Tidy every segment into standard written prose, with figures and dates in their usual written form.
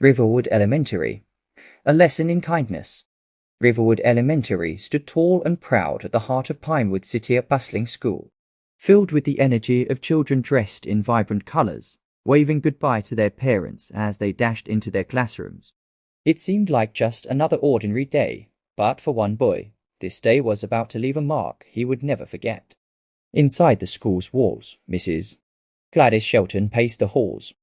Riverwood Elementary. A lesson in kindness. Riverwood Elementary stood tall and proud at the heart of Pinewood City, a bustling school, filled with the energy of children dressed in vibrant colors, waving goodbye to their parents as they dashed into their classrooms. It seemed like just another ordinary day, but for one boy, this day was about to leave a mark he would never forget. Inside the school's walls, Mrs. Gladys Shelton paced the halls.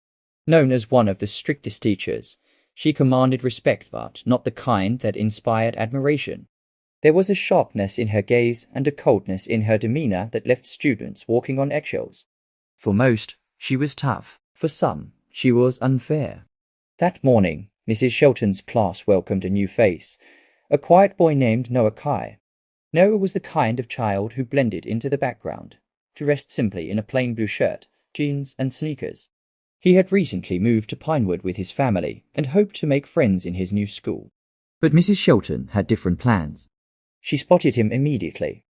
Known as one of the strictest teachers, she commanded respect, but not the kind that inspired admiration. There was a sharpness in her gaze and a coldness in her demeanor that left students walking on eggshells. For most, she was tough. For some, she was unfair. That morning, Mrs. Shelton's class welcomed a new face, a quiet boy named Noah Kai. Noah was the kind of child who blended into the background, dressed simply in a plain blue shirt, jeans, and sneakers. He had recently moved to Pinewood with his family and hoped to make friends in his new school. But Mrs. Shelton had different plans. She spotted him immediately.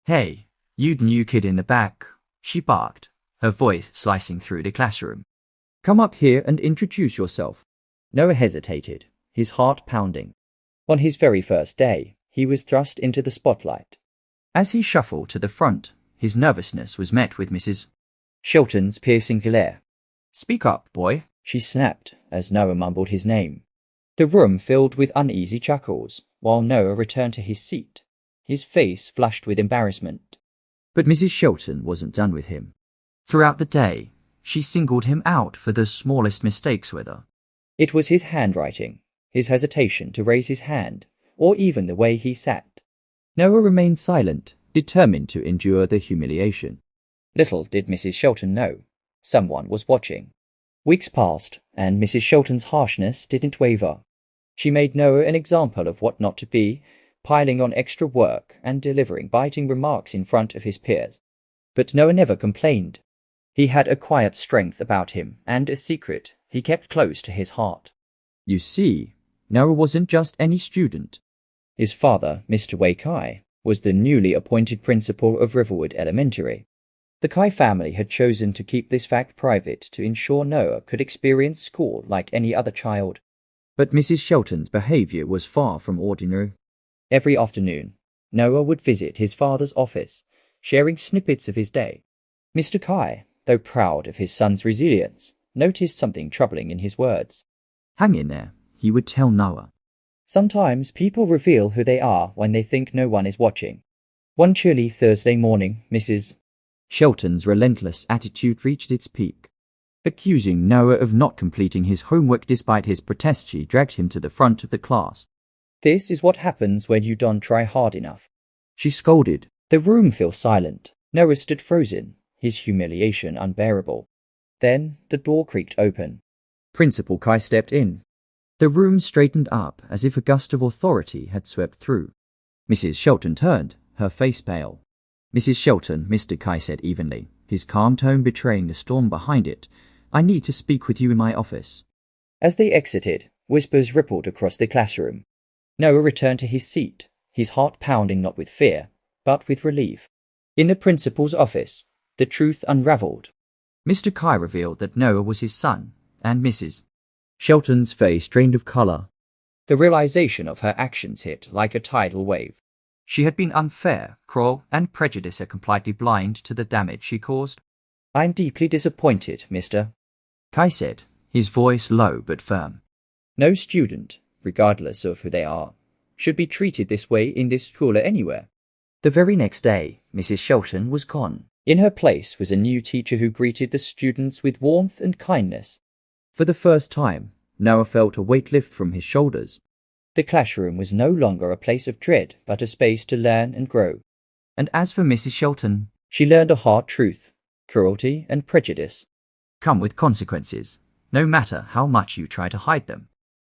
"Hey, you new kid in the back," she barked, her voice slicing through the classroom. "Come up here and introduce yourself." Noah hesitated, his heart pounding. On his very first day, he was thrust into the spotlight. As he shuffled to the front, his nervousness was met with Mrs. Shelton's piercing glare. "Speak up, boy," she snapped as Noah mumbled his name. The room filled with uneasy chuckles, while Noah returned to his seat, his face flushed with embarrassment. But Mrs. Shelton wasn't done with him. Throughout the day, she singled him out for the smallest mistakes with her. It was his handwriting, his hesitation to raise his hand, or even the way he sat. Noah remained silent, determined to endure the humiliation. Little did Mrs. Shelton know, someone was watching. Weeks passed, and Mrs. Shelton's harshness didn't waver. She made Noah an example of what not to be, piling on extra work and delivering biting remarks in front of his peers. But Noah never complained. He had a quiet strength about him and a secret he kept close to his heart. You see, Noah wasn't just any student. His father, Mr. Wei Kai, was the newly appointed principal of Riverwood Elementary. The Kai family had chosen to keep this fact private to ensure Noah could experience school like any other child. But Mrs. Shelton's behavior was far from ordinary. Every afternoon, Noah would visit his father's office, sharing snippets of his day. Mr. Kai, though proud of his son's resilience, noticed something troubling in his words. "Hang in there," he would tell Noah. Sometimes people reveal who they are when they think no one is watching. One chilly Thursday morning, Mrs. Shelton's relentless attitude reached its peak. Accusing Noah of not completing his homework despite his protests, she dragged him to the front of the class. "This is what happens when you don't try hard enough," she scolded. The room fell silent. Noah stood frozen, his humiliation unbearable. Then the door creaked open. Principal Kai stepped in. The room straightened up as if a gust of authority had swept through. Mrs. Shelton turned, her face pale. "Mrs. Shelton," Mr. Kai said evenly, his calm tone betraying the storm behind it, "I need to speak with you in my office." As they exited, whispers rippled across the classroom. Noah returned to his seat, his heart pounding not with fear, but with relief. In the principal's office, the truth unraveled. Mr. Kai revealed that Noah was his son, and Mrs. Shelton's face drained of color. The realization of her actions hit like a tidal wave. She had been unfair, cruel, and prejudiced, completely blind to the damage she caused. "I'm deeply disappointed, Mr. Kai said, his voice low but firm. "No student, regardless of who they are, should be treated this way in this school or anywhere." The very next day, Mrs. Shelton was gone. In her place was a new teacher who greeted the students with warmth and kindness. For the first time, Noah felt a weight lift from his shoulders. The classroom was no longer a place of dread, but a space to learn and grow. And as for Mrs. Shelton, she learned a hard truth: cruelty and prejudice come with consequences, no matter how much you try to hide them.